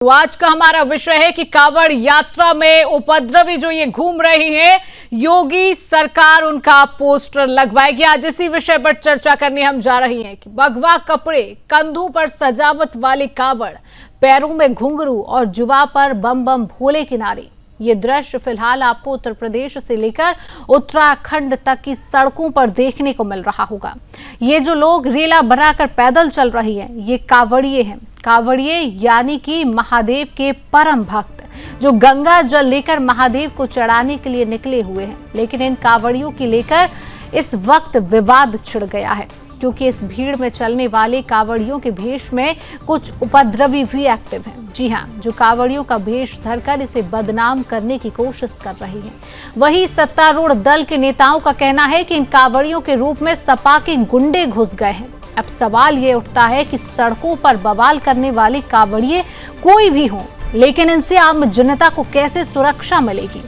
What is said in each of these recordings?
तो आज का हमारा विषय है कि कांवड़ यात्रा में उपद्रवी जो ये घूम रही हैं, योगी सरकार उनका पोस्टर लगवाएगी। आज इसी विषय पर चर्चा करने हम जा रही हैं कि भगवा कपड़े, कंधों पर सजावट वाले कांवड़, पैरों में घुंघरू और जुवा पर बम बम भोले के नारे। ये दृश्य फिलहाल आपको उत्तर प्रदेश से लेकर उत्तराखंड तक की सड़कों पर देखने को मिल रहा होगा। ये जो लोग रेला बनाकर पैदल चल रही हैं, ये कांवड़िए हैं। कांवड़िए यानी कि महादेव के परम भक्त, जो गंगा जल लेकर महादेव को चढ़ाने के लिए निकले हुए हैं। लेकिन इन कांवड़ियों की लेकर इस वक्त विवाद छिड़ गया है, क्योंकि इस भीड़ में चलने वाले कांवड़ियों के भेष में कुछ उपद्रवी भी एक्टिव हैं। जी हां, जो कांवड़ियों का भेष धरकर इसे बदनाम करने की कोशिश कर रही हैं। वही सत्तारूढ़ दल के नेताओं का कहना है कि इन कांवड़ियों के रूप में सपा के गुंडे घुस गए हैं। अब सवाल ये उठता है कि सड़कों पर बवाल करने वाले कांवड़िए कोई भी हों, लेकिन इनसे आम जनता को कैसे सुरक्षा मिलेगी?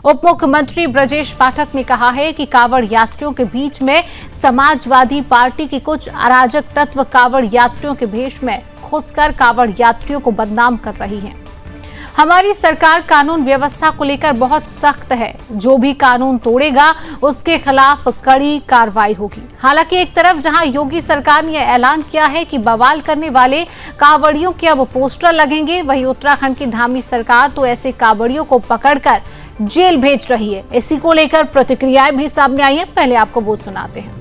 उप मुख्यमंत्री ब्रजेश पाठक ने कहा है कि कांवड़ यात्रियों के बीच में समाजवादी पार्टी के कुछ अराजक तत्व कांवड़ यात्रियों के भेष में घुसकर कांवड़ यात्रियों को बदनाम कर रही है। हमारी सरकार कानून व्यवस्था को लेकर बहुत सख्त है। जो भी कानून तोड़ेगा उसके खिलाफ कड़ी कार्रवाई होगी। हालांकि एक तरफ जहां योगी सरकार ने ऐलान किया है कि बवाल करने वाले कांवड़ियों के अब पोस्टर लगेंगे, वहीं उत्तराखंड की धामी सरकार तो ऐसे कांवड़ियों को पकड़कर जेल भेज रही है। इसी को लेकर प्रतिक्रियाएं भी सामने आई हैं। पहले आपको वो सुनाते हैं।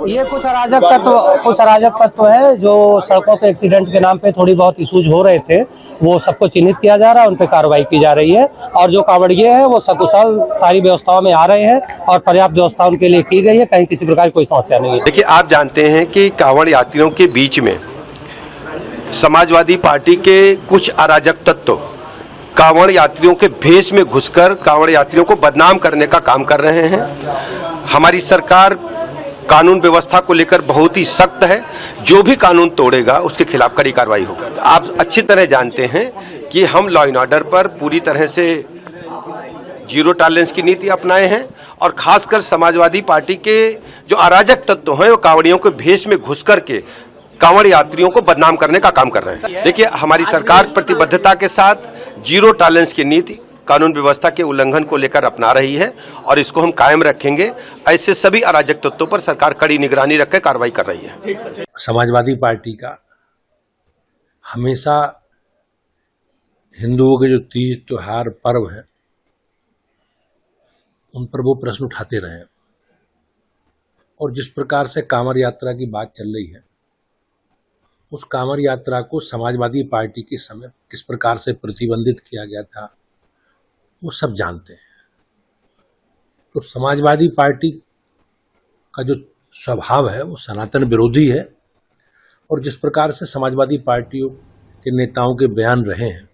ये कुछ अराजक तत्व है जो सड़कों पे एक्सीडेंट के नाम पे थोड़ी बहुत इशूज हो रहे थे, वो सबको चिन्हित किया जा रहा है, उन पे कार्रवाई की जा रही है। और जो कांवड़िए हैं वो सकुशल सारी व्यवस्थाओं में आ रहे हैं और पर्याप्त व्यवस्था उनके लिए की गई है। कहीं किसी प्रकार की कोई समस्या नहीं है। देखिए, आप जानते हैं कि कांवड़ यात्रियों के बीच में समाजवादी पार्टी के कुछ अराजक तत्व कांवड़ यात्रियों के भेष में घुसकर कांवड़ यात्रियों को बदनाम करने का काम कर रहे हैं। हमारी सरकार कानून व्यवस्था को लेकर बहुत ही सख्त है। जो भी कानून तोड़ेगा उसके खिलाफ कड़ी कार्रवाई होगी। आप अच्छी तरह जानते हैं कि हम लॉ एंड ऑर्डर पर पूरी तरह से जीरो टॉलरेंस की नीति अपनाए हैं और खासकर समाजवादी पार्टी के जो अराजक तत्व हैं वो कांवड़ियों के भेष में घुस करके कांवड़ यात्रियों को बदनाम करने का काम कर रहे हैं। देखिए, हमारी सरकार प्रतिबद्धता के साथ जीरो टॉलरेंस की नीति कानून व्यवस्था के उल्लंघन को लेकर अपना रही है और इसको हम कायम रखेंगे। ऐसे सभी अराजक तत्वों पर सरकार कड़ी निगरानी रखकर कार्रवाई कर रही है। समाजवादी पार्टी का हमेशा हिंदुओं के जो तीज त्योहार पर्व है उन पर वो प्रश्न उठाते रहे, और जिस प्रकार से कांवड़ यात्रा की बात चल रही है, उस कांवड़ यात्रा को समाजवादी पार्टी के समय किस प्रकार से प्रतिबंधित किया गया था वो सब जानते हैं। तो समाजवादी पार्टी का जो स्वभाव है वो सनातन विरोधी है, और जिस प्रकार से समाजवादी पार्टियों के नेताओं के बयान रहे हैं,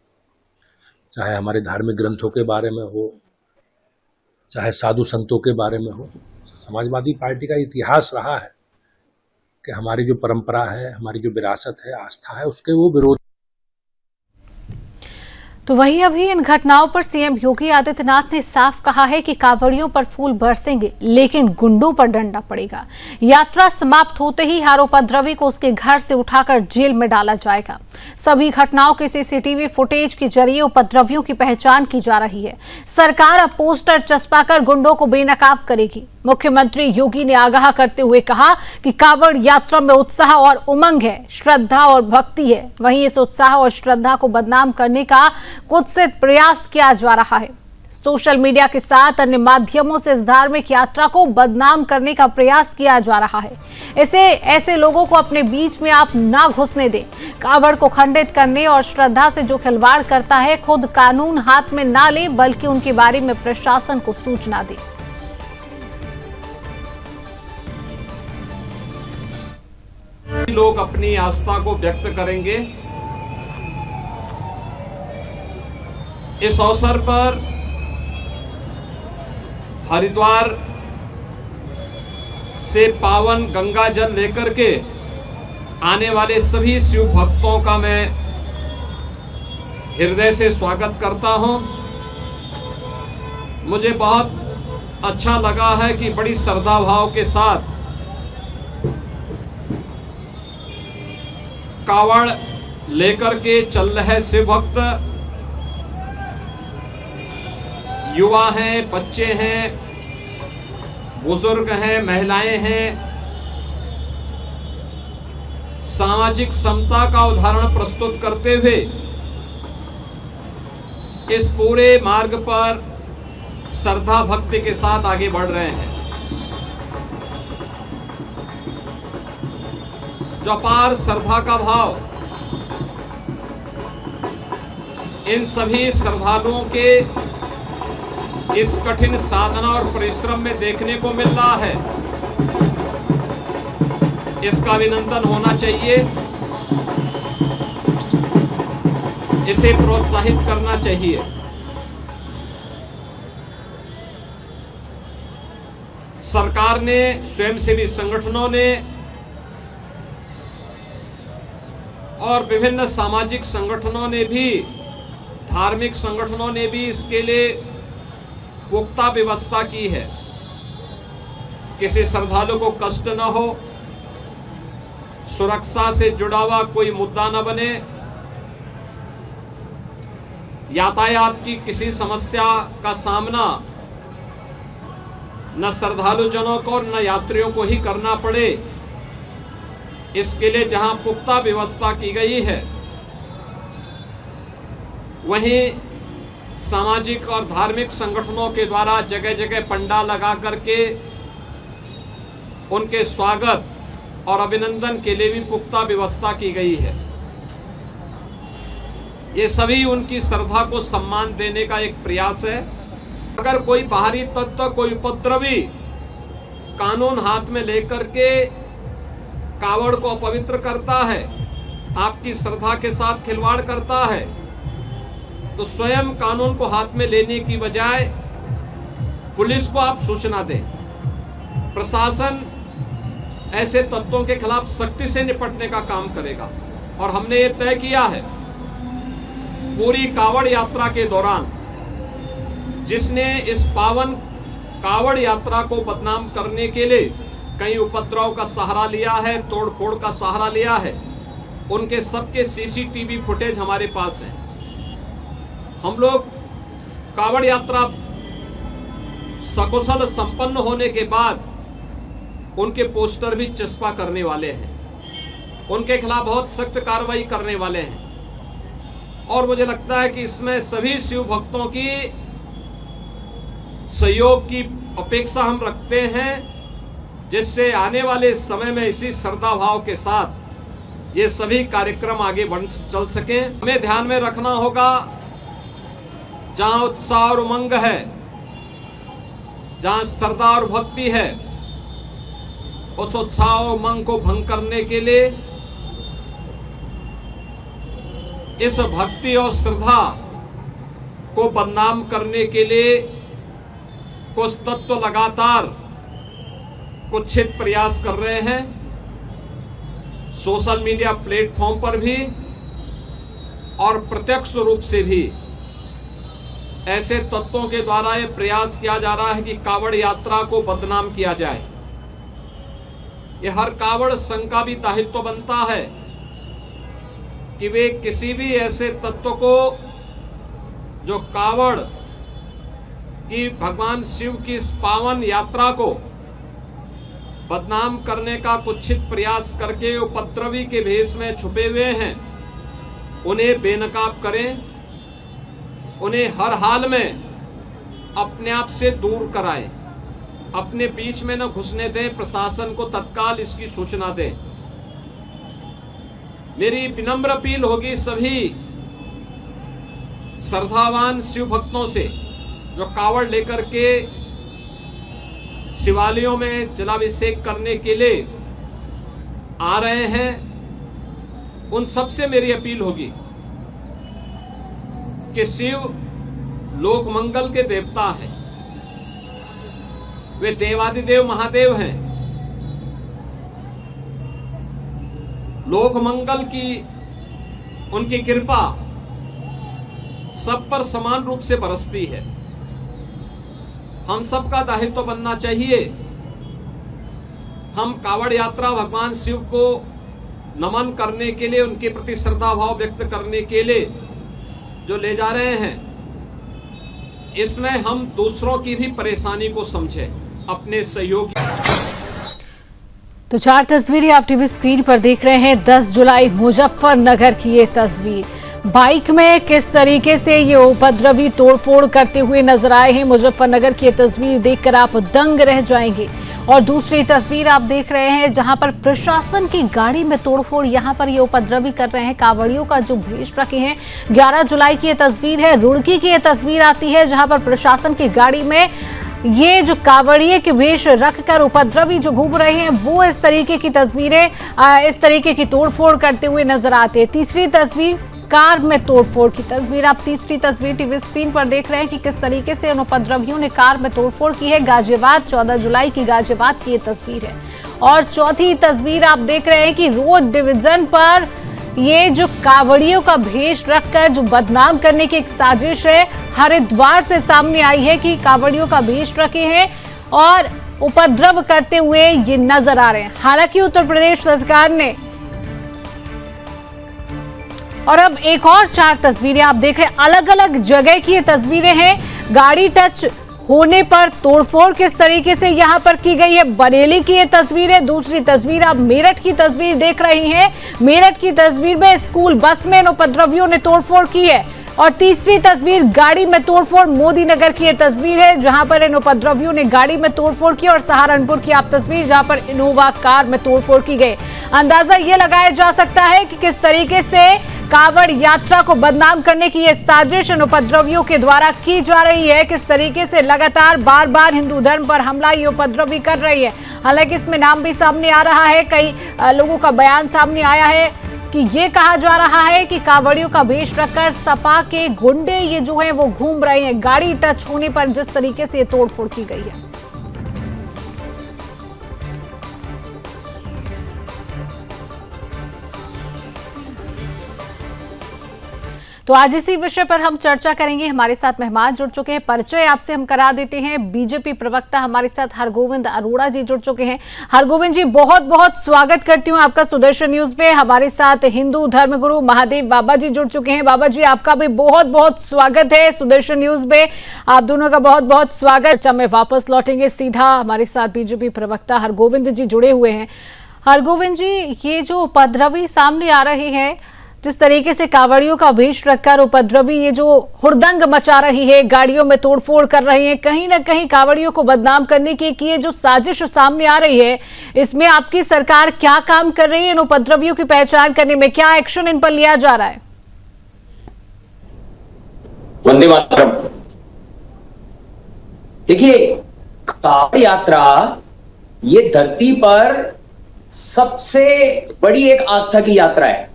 चाहे हमारे धार्मिक ग्रंथों के बारे में हो, चाहे साधु संतों के बारे में हो, समाजवादी पार्टी का इतिहास रहा है कि हमारी जो परंपरा है, हमारी जो विरासत है, आस्था है, उसके वो विरोध। तो वहीं अभी इन घटनाओं पर सीएम योगी आदित्यनाथ ने साफ कहा है कि कांवड़ियों पर फूल बरसेंगे, लेकिन गुंडों पर डंडा पड़ेगा। यात्रा समाप्त होते ही हर उपद्रवी को उसके घर से उठाकर जेल में डाला जाएगा। सभी घटनाओं के सीसीटीवी फुटेज के जरिए उपद्रवियों की पहचान की जा रही है। सरकार अब पोस्टर चस्पाकर गुंडों को बेनकाब करेगी। मुख्यमंत्री योगी ने आगाह करते हुए कहा कि कांवड़ यात्रा में उत्साह और उमंग है, श्रद्धा और भक्ति है। वहीं इस उत्साह और श्रद्धा को बदनाम करने का कुत्सित प्रयास किया जा रहा है। सोशल मीडिया के साथ अन्य माध्यमों से इस धार्मिक यात्रा को बदनाम करने का प्रयास किया जा रहा है। ऐसे लोगों को अपने बीच में आप ना घुसने दें। कांवड़ को खंडित करने और श्रद्धा से जो खिलवाड़ करता है, खुद कानून हाथ में ना ले, बल्कि उनके बारे में प्रशासन को सूचना दे। लोग अपनी आस्था को व्यक्त करेंगे। इस अवसर पर हरिद्वार से पावन गंगा जल लेकर के आने वाले सभी शिव भक्तों का मैं हृदय से स्वागत करता हूं। मुझे बहुत अच्छा लगा है कि बड़ी श्रद्धा भाव के साथ कावड़ लेकर के चल रहे शिव भक्त युवा हैं, बच्चे हैं, बुजुर्ग हैं, महिलाएं हैं, सामाजिक समता का उदाहरण प्रस्तुत करते हुए इस पूरे मार्ग पर श्रद्धा भक्ति के साथ आगे बढ़ रहे हैं। जो अपार श्रद्धा का भाव इन सभी श्रद्धालुओं के इस कठिन साधना और परिश्रम में देखने को मिल रहा है, इसका अभिनंदन होना चाहिए, इसे प्रोत्साहित करना चाहिए। सरकार ने, स्वयंसेवी संगठनों ने और विभिन्न सामाजिक संगठनों ने भी, धार्मिक संगठनों ने भी इसके लिए पुख्ता व्यवस्था की है। किसी श्रद्धालु को कष्ट न हो, सुरक्षा से जुड़ा हुआ कोई मुद्दा न बने, यातायात की किसी समस्या का सामना न श्रद्धालुजनों को और न यात्रियों को ही करना पड़े, इसके लिए जहां पुख्ता व्यवस्था की गई है, वहीं सामाजिक और धार्मिक संगठनों के द्वारा जगह जगह पंडाल लगा करके उनके स्वागत और अभिनंदन के लिए भी पुख्ता व्यवस्था की गई है। ये सभी उनकी श्रद्धा को सम्मान देने का एक प्रयास है। अगर कोई बाहरी तत्व, कोई उपद्रवी कानून हाथ में लेकर के कावड़ को अपवित्र करता है, आपकी श्रद्धा के साथ खिलवाड़ करता है, तो स्वयं कानून को हाथ में लेने की बजाय पुलिस को आप सूचना दें। प्रशासन ऐसे तत्वों के खिलाफ सख्ती से निपटने का काम करेगा। और हमने ये तय किया है, पूरी कावड़ यात्रा के दौरान जिसने इस पावन कावड़ यात्रा को बदनाम करने के लिए कई उपद्रव का सहारा लिया है, तोड़फोड़ का सहारा लिया है, उनके सबके सीसीटीवी फुटेज हमारे पास है। हम लोग कावड़ यात्रा सकुशल संपन्न होने के बाद उनके पोस्टर भी चस्पा करने वाले हैं, उनके खिलाफ बहुत सख्त कार्रवाई करने वाले हैं। और मुझे लगता है कि इसमें सभी शिव भक्तों की सहयोग की अपेक्षा हम रखते हैं, जिससे आने वाले समय में इसी श्रद्धा भाव के साथ ये सभी कार्यक्रम आगे बढ़ चल सकें। हमें ध्यान में रखना होगा, जहां उत्साह और उमंग है, जहां श्रद्धा और भक्ति है, उस उत्साह और उमंग को भंग करने के लिए, इस भक्ति और श्रद्धा को बदनाम करने के लिए कुछ तत्व लगातार कुत्सित प्रयास कर रहे हैं। सोशल मीडिया प्लेटफॉर्म पर भी और प्रत्यक्ष रूप से भी ऐसे तत्वों के द्वारा यह प्रयास किया जा रहा है कि कावड़ यात्रा को बदनाम किया जाए। यह हर कावड़ संघ का भी दायित्व बनता है कि वे किसी भी ऐसे तत्व को जो कावड़ की, भगवान शिव की इस पावन यात्रा को बदनाम करने का कुत्सित प्रयास करके उपद्रवी के भेष में छुपे हुए हैं, उन्हें बेनकाब करें, उन्हें हर हाल में अपने आप से दूर कराएं, अपने बीच में न घुसने दें, प्रशासन को तत्काल इसकी सूचना दें। मेरी विनम्र अपील होगी सभी श्रद्धावान शिव भक्तों से जो कावड़ लेकर के शिवालयों में जलाभिषेक करने के लिए आ रहे हैं, उन सबसे मेरी अपील होगी कि शिव लोक मंगल के देवता हैं, वे देवादिदेव महादेव हैं। लोक मंगल की उनकी कृपा सब पर समान रूप से बरसती है। हम सबका दायित्व बनना चाहिए, हम कावड़ यात्रा भगवान शिव को नमन करने के लिए, उनके प्रति श्रद्धा भाव व्यक्त करने के लिए जो ले जा रहे हैं, इसमें हम दूसरों की भी परेशानी को समझें, अपने सहयोगी। तो 4 तस्वीरें आप टीवी स्क्रीन पर देख रहे हैं। 10 जुलाई मुजफ्फरनगर की ये तस्वीर, बाइक में किस तरीके से ये उपद्रवी तोड़फोड़ करते हुए नजर आए हैं। मुजफ्फरनगर की ये तस्वीर देखकर आप दंग रह जाएंगे। और दूसरी तस्वीर आप देख रहे हैं जहां पर प्रशासन की गाड़ी में तोड़फोड़, यहां पर ये उपद्रवी कर रहे हैं, कांवड़ियों का जो भेष रखे हैं। 11 जुलाई की ये तस्वीर है, रुड़की की ये तस्वीर आती है जहां पर प्रशासन की गाड़ी में ये जो कांवड़िए के वेश रखकर उपद्रवी जो घूम रहे हैं, वो इस तरीके की तस्वीरें, इस तरीके की तोड़फोड़ करते हुए नजर आते हैं। तीसरी तस्वीर कार में तोड़फोड़ की तस्वीर, आप तीसरी तस्वीर टीवी स्क्रीन पर देख रहे हैं कि किस तरीके से उन उपद्रवियों ने कार में तोड़फोड़ की है। गाजियाबाद, 14 जुलाई की गाजियाबाद की ये तस्वीर है। और चौथी तस्वीर आप देख रहे हैं कि रोड डिवीजन पर ये जो कांवड़ियों का भेष रखकर जो बदनाम करने की एक साजिश है, हरिद्वार से सामने आई है कि कांवड़ियों का भेष रखे हैं और उपद्रव करते हुए ये नजर आ रहे हैं। हालांकि उत्तर प्रदेश सरकार ने, और अब एक और 4 तस्वीरें आप देख रहे हैं, अलग अलग जगह की ये तस्वीरें हैं। गाड़ी टच होने पर तोड़फोड़ किस तरीके से यहां पर की गई है। बरेली की ये तस्वीर है। दूसरी तस्वीर आप मेरठ की तस्वीर देख रही हैं। मेरठ की तस्वीर में स्कूल बस में इन उपद्रवियों ने तोड़फोड़ की है। और तीसरी तस्वीर गाड़ी में तोड़फोड़, मोदी नगर की ये तस्वीर है जहां पर इन उपद्रवियों ने गाड़ी में तोड़फोड़ की। और सहारनपुर की आप तस्वीर जहां पर इनोवा कार में तोड़फोड़ की गई। अंदाजा ये लगाया जा सकता है कि किस तरीके से कांवड़ यात्रा को बदनाम करने की ये साजिश इन उपद्रवियों के द्वारा की जा रही है। किस तरीके से लगातार बार बार हिंदू धर्म पर हमला ये उपद्रवी कर रही है। हालांकि इसमें नाम भी सामने आ रहा है, कई लोगों का बयान सामने आया है कि ये कहा जा रहा है कि कांवड़ियों का वेश रखकर सपा के गुंडे ये जो है वो घूम रहे हैं। गाड़ी टच होने पर जिस तरीके से तोड़फोड़ की गई है। तो आज इसी विषय पर हम चर्चा करेंगे। हमारे साथ मेहमान जुड़ चुके हैं, परिचय आपसे हम करा देते हैं। बीजेपी प्रवक्ता हमारे साथ हरगोविंद अरोड़ा जी जुड़ चुके हैं। हरगोविंद जी, बहुत बहुत स्वागत करती हूं आपका सुदर्शन न्यूज पे। हमारे साथ हिंदू धर्मगुरु महादेव बाबा जी जुड़ चुके हैं। बाबा जी, आपका भी बहुत बहुत स्वागत है सुदर्शन न्यूज पे। आप दोनों का बहुत बहुत स्वागत। चर्चा में वापस लौटेंगे सीधा। हमारे साथ बीजेपी प्रवक्ता हरगोविंद जी जुड़े हुए हैं। हरगोविंद जी, ये जो उपद्रवी सामने आ रहे हैं, जिस तरीके से कांवड़ियों का वेश रखकर उपद्रवी ये जो हुड़दंग मचा रही है, गाड़ियों में तोड़फोड़ कर रहे हैं, कहीं ना कहीं कांवड़ियों को बदनाम करने की ये जो साजिश सामने आ रही है, इसमें आपकी सरकार क्या काम कर रही है इन उपद्रवियों की पहचान करने में? क्या एक्शन इन पर लिया जा रहा है? वंदे मातरम। देखिए, कांवड़ यात्रा ये धरती पर सबसे बड़ी एक आस्था की यात्रा है।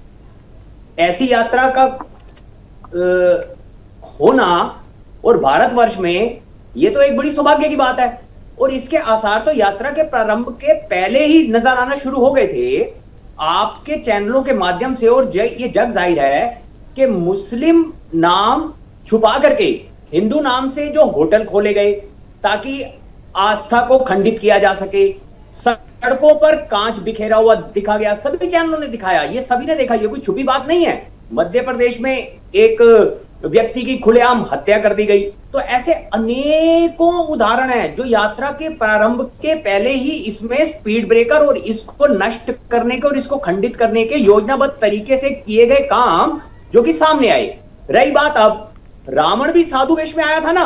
ऐसी यात्रा का होना और भारतवर्ष में ये तो एक बड़ी सौभाग्य की बात है। और इसके आसार तो यात्रा के प्रारंभ के पहले ही नजर आना शुरू हो गए थे आपके चैनलों के माध्यम से। और ये जग जाहिर है कि मुस्लिम नाम छुपा करके हिंदू नाम से जो होटल खोले गए ताकि आस्था को खंडित किया जा सके, सड़कों पर कांच बिखेरा हुआ दिखा गया, सभी चैनलों ने दिखाया, ये सभी ने देखा, ये कोई छुपी बात नहीं है। मध्य प्रदेश में एक व्यक्ति की खुलेआम हत्या कर दी गई। तो ऐसे अनेकों उदाहरण हैं जो यात्रा के प्रारंभ के पहले ही इसमें स्पीड ब्रेकर और इसको नष्ट करने के और इसको खंडित करने के योजनाबद्ध तरीके से किए गए काम जो कि सामने आए। रही बात, अब रावण भी साधु वेश में आया था ना,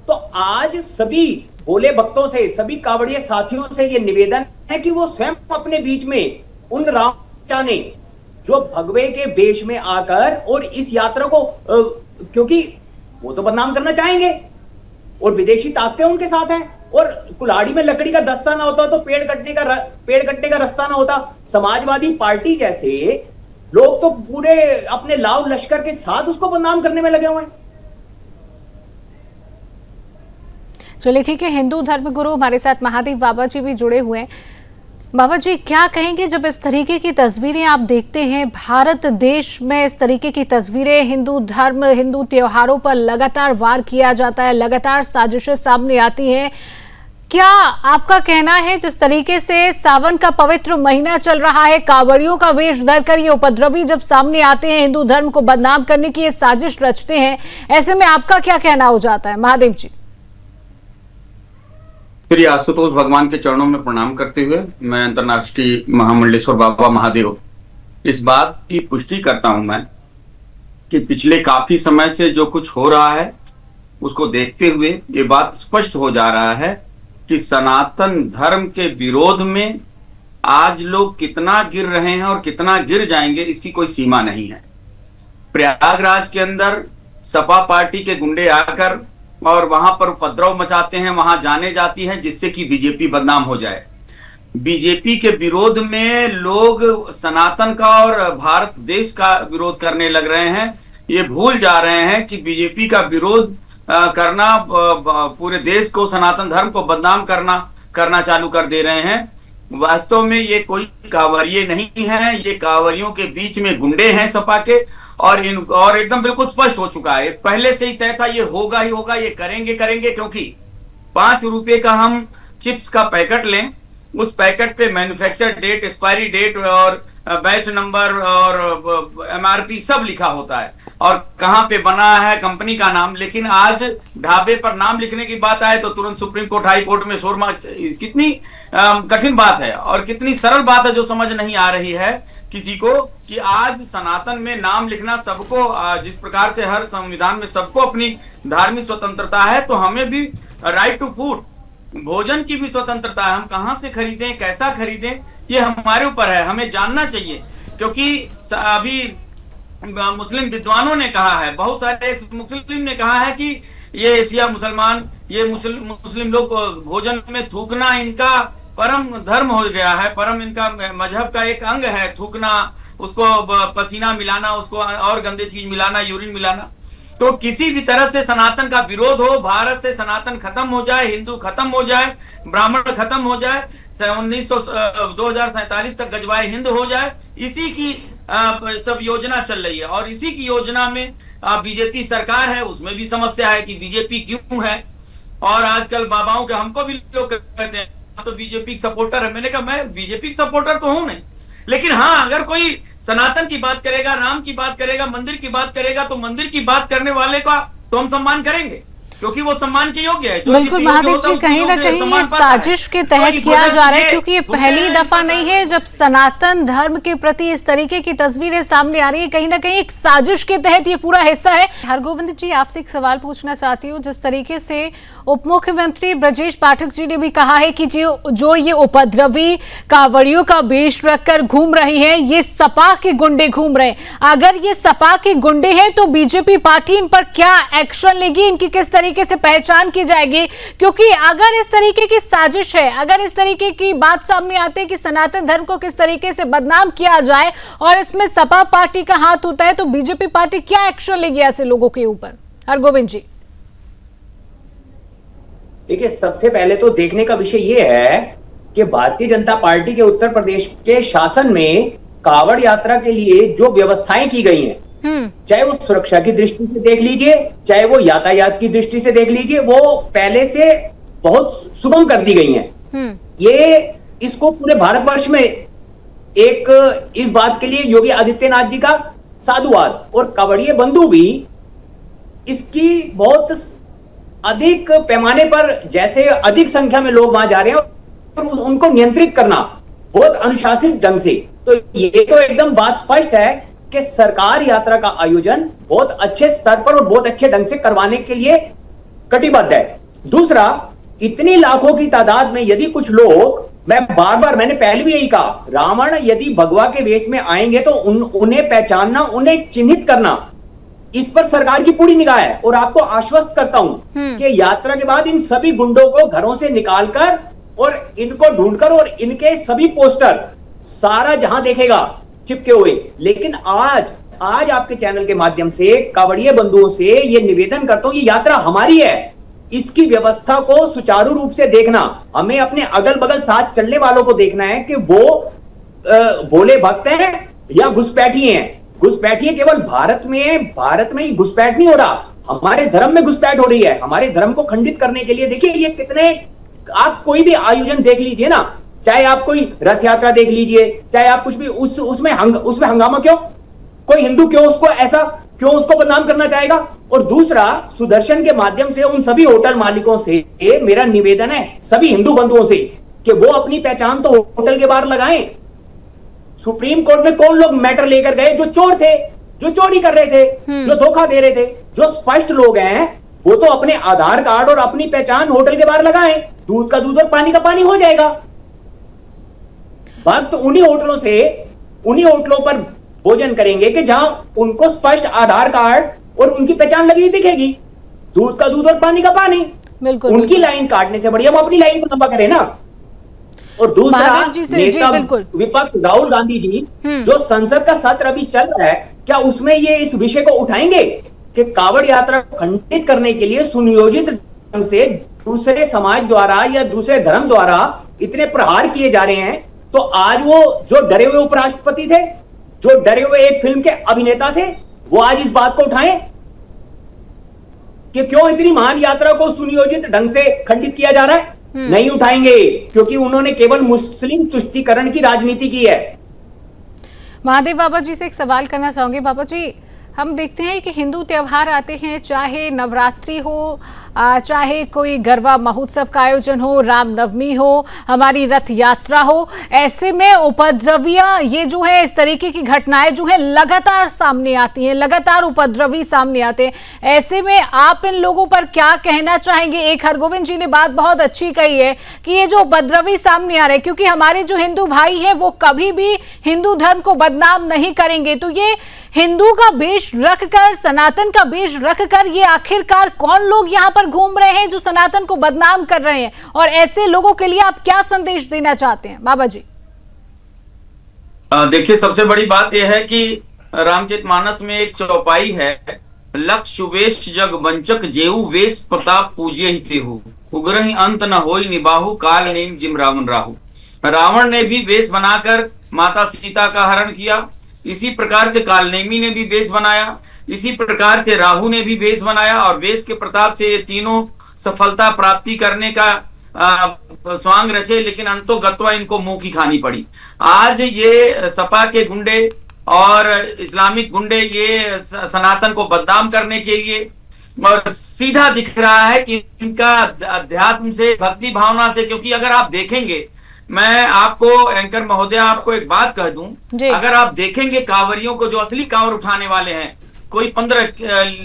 तो आज सभी भोले भक्तों से, सभी कांवड़िए साथियों से यह निवेदन है कि वो स्वयं अपने बीच में उन रावण ने जो भगवे के वेश में आकर और इस यात्रा को क्योंकि वो तो बदनाम करना चाहेंगे और विदेशी ताकतें उनके साथ हैं, और कुल्हाड़ी में लकड़ी का दस्ता ना होता तो पेड़ कटने का रास्ता ना होता। समाजवादी पार्टी जैसे लोग तो पूरे अपने लाव लश्कर के साथ उसको बदनाम करने में लगे हुए हैं। चलिए ठीक है, हिंदू धर्मगुरु हमारे साथ महादेव बाबा जी भी जुड़े हुए हैं। बाबा जी, क्या कहेंगे जब इस तरीके की तस्वीरें आप देखते हैं, भारत देश में इस तरीके की तस्वीरें, हिंदू धर्म, हिंदू त्योहारों पर लगातार वार किया जाता है, लगातार साजिशें सामने आती हैं, क्या आपका कहना है, जिस तरीके से सावन का पवित्र महीना चल रहा है, कांवड़ियों का वेश धरकर ये उपद्रवी जब सामने आते हैं, हिंदू धर्म को बदनाम करने की ये साजिश रचते हैं, ऐसे में आपका क्या कहना हो जाता है महादेव जी? श्री आशुतोष भगवान के चरणों में प्रणाम करते हुए मैं अंतर्राष्ट्रीय महामंडलेश्वर बाबा महादेव इस बात की पुष्टि करता हूं मैं कि पिछले काफी समय से जो कुछ हो रहा है उसको देखते हुए ये बात स्पष्ट हो जा रहा है कि सनातन धर्म के विरोध में आज लोग कितना गिर रहे हैं और कितना गिर जाएंगे इसकी कोई सीमा नहीं है। प्रयागराज के अंदर सपा पार्टी के गुंडे आकर और वहां पर उपद्रव मचाते हैं, वहां जाने जाती है जिससे कि बीजेपी बदनाम हो जाए। बीजेपी के विरोध में लोग सनातन का और भारत देश का विरोध करने लग रहे हैं। ये भूल जा रहे हैं कि बीजेपी का विरोध करना पूरे देश को, सनातन धर्म को बदनाम करना चालू कर दे रहे हैं। वास्तव में ये कोई कांवरिये नहीं है, ये कांवरियों के बीच में गुंडे हैं सपा के, और एकदम बिल्कुल स्पष्ट हो चुका है, पहले से ही तय था ये होगा ही होगा, ये करेंगे क्योंकि 5 रुपए का हम चिप्स का पैकेट लें, उस पैकेट पे मैन्युफैक्चर डेट, एक्सपायरी डेट और बैच नंबर और एमआरपी सब लिखा होता है और कहां पे बना है, कंपनी का नाम। लेकिन आज ढाबे पर नाम लिखने की बात आए तो तुरंत सुप्रीम कोर्ट, हाई कोर्ट में शोरमा। कितनी कठिन बात है और कितनी सरल बात है जो समझ नहीं आ रही है किसी को कि आज सनातन में नाम लिखना सबको, जिस प्रकार से हर संविधान में सबको अपनी धार्मिक स्वतंत्रता है, तो हमें भी राइट टू फूड, भोजन की भी स्वतंत्रता है। हम कहां से खरीदें, कैसा खरीदें, ये हमारे ऊपर है, हमें जानना चाहिए। क्योंकि अभी मुस्लिम विद्वानों ने कहा है, बहुत सारे मुस्लिम ने कहा है कि ये एशिया मुसलमान, ये मुस्लिम लोग भोजन में थूकना इनका परम धर्म हो गया है, परम इनका मजहब का एक अंग है थूकना, उसको पसीना मिलाना, उसको और गंदे चीज मिलाना, यूरिन मिलाना। तो किसी भी तरह से सनातन का विरोध हो, भारत से सनातन खत्म हो जाए, हिंदू खत्म हो जाए, ब्राह्मण खत्म हो जाए, 2047 तक गजवाए हिंद हो जाए, इसी की सब योजना चल रही है। और इसी की योजना में बीजेपी सरकार है, उसमें भी समस्या है कि बीजेपी क्यों है। और आजकल बाबाओं के, हमको भी लोग कहते हैं तो बीजेपी सपोर्टर है। मैंने कहा मैं बीजेपी सपोर्टर तो हूं नहीं, लेकिन हाँ, अगर कोई सनातन की बात करेगा, राम की बात करेगा, मंदिर की बात करेगा, तो मंदिर की बात करने वाले का तो हम सम्मान करेंगे, क्योंकि वो सम्मान के योग्य है। बिल्कुल महादेव जी, कहीं ना कहीं ये साजिश के तहत किया जा रहा है, क्योंकि ये पहली दफा नहीं है जब सनातन धर्म के प्रति इस तरीके की तस्वीरें सामने आ रही है। कहीं ना कहीं एक साजिश के तहत ये पूरा हिस्सा है। हरगोविंद जी, आपसे एक सवाल पूछना चाहती हूँ। जिस तरीके से उप मुख्यमंत्री ब्रजेश पाठक जी ने भी कहा है कि जो ये उपद्रवी कांवड़ियों का वेश रखकर घूम रही है, ये सपा के गुंडे घूम रहे हैं। अगर ये सपा के गुंडे हैं तो बीजेपी पार्टी इन पर क्या एक्शन लेगी, इनकी किस तरीके से पहचान की जाएगी? क्योंकि अगर इस तरीके की साजिश है, अगर इस तरीके की बात सामने आती है कि सनातन धर्म को किस तरीके से बदनाम किया जाए और इसमें सपा पार्टी का हाथ होता है, तो बीजेपी पार्टी क्या एक्शन लेगी ऐसे लोगों के ऊपर? हरगोविंद जी, देखिए, सबसे पहले तो देखने का विषय यह है कि भारतीय जनता पार्टी के उत्तर प्रदेश के शासन में कांवड़ यात्रा के लिए जो व्यवस्थाएं की गई हैं, चाहे वो सुरक्षा की दृष्टि से देख लीजिए, चाहे वो यातायात की दृष्टि से देख लीजिए, वो पहले से बहुत सुगम कर दी गई हैं। ये इसको पूरे भारतवर्ष में एक इस बात के लिए योगी आदित्यनाथ जी का साधुवाद, और कांवड़िये बंधु भी इसकी बहुत अधिक पैमाने पर, जैसे अधिक संख्या में लोग वहां जा रहे हैं और उनको नियंत्रित करना बहुत अनुशासित ढंग से, तो ये तो एकदम बात स्पष्ट है कि सरकार यात्रा का आयोजन बहुत अच्छे स्तर पर और बहुत अच्छे ढंग से करवाने के लिए कटिबद्ध है। दूसरा, इतनी लाखों की तादाद में यदि कुछ लोग, मैंने पहले भी यही कहा, रावण यदि भगवा के वेश में आएंगे तो उन्हें पहचानना, उन्हें चिन्हित करना, इस पर सरकार की पूरी निगाह है। और आपको आश्वस्त करता हूं कि यात्रा के बाद इन सभी गुंडों को घरों से निकालकर और इनको ढूंढकर और इनके सभी पोस्टर सारा जहां देखेगा चिपके हुए। लेकिन आज आपके चैनल के माध्यम से कांवड़िये बंधुओं से ये निवेदन करता हूं, ये यात्रा हमारी है, इसकी व्यवस्था को सुचारू रूप से देखना, हमें अपने अगल बगल साथ चलने वालों को देखना है कि वो भोले भक्त हैं या घुसपैठी हैं। घुसपैठी केवल भारत में ही घुसपैठ नहीं हो रहा, हमारे धर्म में घुसपैठ हो रही है। हमारे धर्म को खंडित करने के लिए देखिए ये कितने आप कोई भी आयोजन देख लीजिए ना, चाहे आप कोई रथ यात्रा देख लीजिए, चाहे आप कुछ भी, उसमें हंगामा क्यों? कोई हिंदू क्यों उसको बदनाम करना चाहेगा? और दूसरा, सुदर्शन के माध्यम से उन सभी होटल मालिकों से मेरा निवेदन है, सभी हिंदू बंधुओं से, कि वो अपनी पहचान तो होटल के बाहर लगाएं। सुप्रीम कोर्ट में कौन लोग मैटर लेकर गए? जो चोर थे, जो चोरी कर रहे थे, जो धोखा दे रहे थे। जो स्पष्ट लोग हैं वो तो अपने आधार कार्ड और अपनी पहचान होटल के बाहर लगाएं, दूध का दूध और पानी का पानी हो जाएगा। भक्त उन्हीं होटलों पर भोजन करेंगे कि जहां उनको स्पष्ट आधार कार्ड और उनकी पहचान लगी हुई दिखेगी, दूध का दूध और पानी का पानी। बिल्कुल, उनकी लाइन काटने से बढ़िया वो अपनी लाइन को लंबा करें ना। और दूसरा, नेता विपक्ष राहुल गांधी जी, जो संसद का सत्र अभी चल रहा है, क्या उसमें ये इस विषय को उठाएंगे कि कांवड़ यात्रा को खंडित करने के लिए सुनियोजित ढंग से दूसरे समाज द्वारा या दूसरे धर्म द्वारा इतने प्रहार किए जा रहे हैं? तो आज वो जो डरे हुए उपराष्ट्रपति थे, जो डरे हुए एक फिल्म के अभिनेता थे, वो आज इस बात को उठाएं कि क्यों इतनी महान यात्रा को सुनियोजित ढंग से खंडित किया जा रहा है? नहीं उठाएंगे, क्योंकि उन्होंने केवल मुस्लिम तुष्टीकरण की राजनीति की है। महादेव बाबा जी से एक सवाल करना चाहूंगी। बाबा जी, हम देखते हैं कि हिंदू त्योहार आते हैं, चाहे नवरात्रि हो, चाहे कोई गरबा महोत्सव का आयोजन हो, रामनवमी हो, हमारी रथ यात्रा हो, ऐसे में उपद्रवियां ये जो है, इस तरीके की घटनाएं जो है लगातार सामने आती हैं, लगातार उपद्रवी सामने आते हैं। ऐसे में आप इन लोगों पर क्या कहना चाहेंगे? एक हरगोविंद जी ने बात बहुत अच्छी कही है कि ये जो उपद्रवी सामने आ रहे हैं, क्योंकि हमारे जो हिंदू भाई हैं वो कभी भी हिंदू धर्म को बदनाम नहीं करेंगे, तो ये हिंदू का वेश रखकर, सनातन का वेश रखकर ये आखिरकार कौन लोग यहाँ पर घूम रहे हैं जो सनातन को बदनाम कर रहे हैं? और ऐसे लोगों के लिए आप क्या संदेश देना चाहते हैं बाबा जी? देखिए, सबसे बड़ी बात यह है कि रामचरितमानस में एक चौपाई है, लक्ष्य वेश जग वंचक जेऊ वेश प्रताप पूज्य ही तेहु उग्रहि अंत न होई निबाहु काल नीम जिम रावण राहु। रावण ने भी वेश बनाकर माता सीता का हरण किया, इसी प्रकार से कालनेमी ने भी वेश बनाया, इसी प्रकार से राहु ने भी वेश बनाया, और वेश के प्रताप से ये तीनों सफलता प्राप्ति करने का स्वांग रचे, लेकिन अंतो गत्वा इनको मुंह की खानी पड़ी। आज ये सपा के गुंडे और इस्लामिक गुंडे ये सनातन को बदनाम करने के लिए, और सीधा दिख रहा है कि इनका अध्यात्म से, भक्ति भावना से, क्योंकि अगर आप देखेंगे, मैं आपको एंकर महोदय आपको एक बात कह दूं, अगर आप देखेंगे कांवरियों को, जो असली कांवर उठाने वाले हैं, कोई 15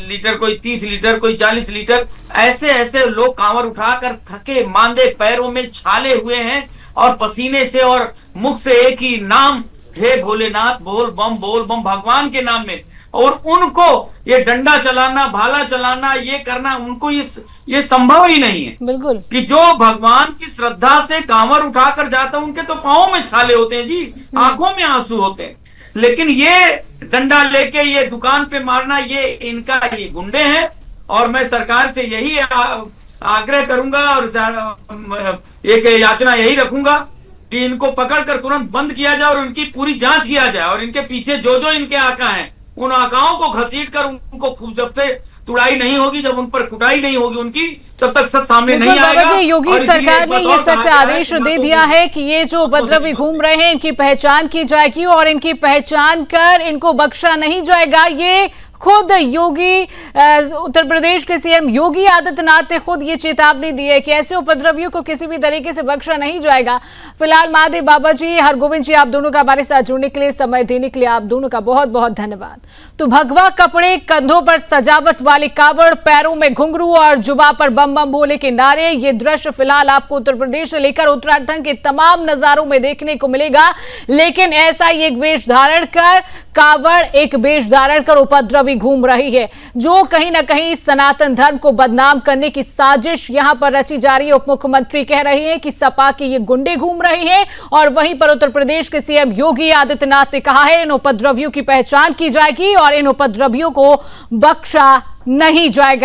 लीटर, कोई 30 लीटर, कोई 40 लीटर, ऐसे लोग कांवर उठाकर थके मांदे, पैरों में छाले हुए हैं, और पसीने से और मुख से एक ही नाम, हे भोलेनाथ, बोल बम भगवान के नाम में। और उनको ये डंडा चलाना, भाला चलाना, ये करना, उनको ये संभव ही नहीं है। बिल्कुल, कि जो भगवान की श्रद्धा से कांवर उठाकर जाता है, उनके तो पांवों में छाले होते हैं जी, आंखों में आंसू होते हैं, लेकिन ये डंडा लेके ये दुकान पे मारना, ये इनका ये गुंडे हैं। और मैं सरकार से यही आग्रह करूंगा और एक याचना यही रखूंगा कि इनको पकड़कर तुरंत बंद किया जाए और उनकी पूरी जांच किया जाए, और इनके पीछे जो इनके आका हैं, उन आकाओं को घसीट कर उनको, जब से तुड़ाई नहीं होगी, जब उन पर कुटाई नहीं होगी उनकी, तब तक सच सामने नहीं आएगा। योगी सरकार ने ये सख्त आदेश दे दिया है कि ये जो उपद्रवी घूम रहे हैं, इनकी पहचान की जाएगी और इनकी पहचान कर इनको बख्शा नहीं जाएगा। ये खुद योगी, उत्तर प्रदेश के सीएम योगी आदित्यनाथ ने खुद ये चेतावनी दी है कि ऐसे उपद्रवियों को किसी भी तरीके से बख्शा नहीं जाएगा। फिलहाल महादेव बाबा जी, हरगोविंद जी, आप दोनों का हमारे साथ जुड़ने के लिए, समय देने के लिए आप दोनों का बहुत बहुत धन्यवाद। तो भगवा कपड़े, कंधों पर सजावट वाले कावड़, पैरों में घुंघरू और जुबा पर बम बम भोले के नारे, ये दृश्य फिलहाल आपको उत्तर प्रदेश से लेकर उत्तराखंड के तमाम नजारों में देखने को मिलेगा। लेकिन ऐसा ही एक वेश धारण कर कावड़, एक वेश धारण कर उपद्रवी घूम रही है, जो कहीं ना कहीं सनातन धर्म को बदनाम करने की साजिश यहां पर रची जा रही है। उप मुख्यमंत्री कह रहे हैं कि सपा के ये गुंडे घूम रहे हैं, और वहीं पर उत्तर प्रदेश के सीएम योगी आदित्यनाथ ने कहा है इन उपद्रवियों की पहचान की जाएगी और इन उपद्रवियों को बख्शा नहीं जाएगा।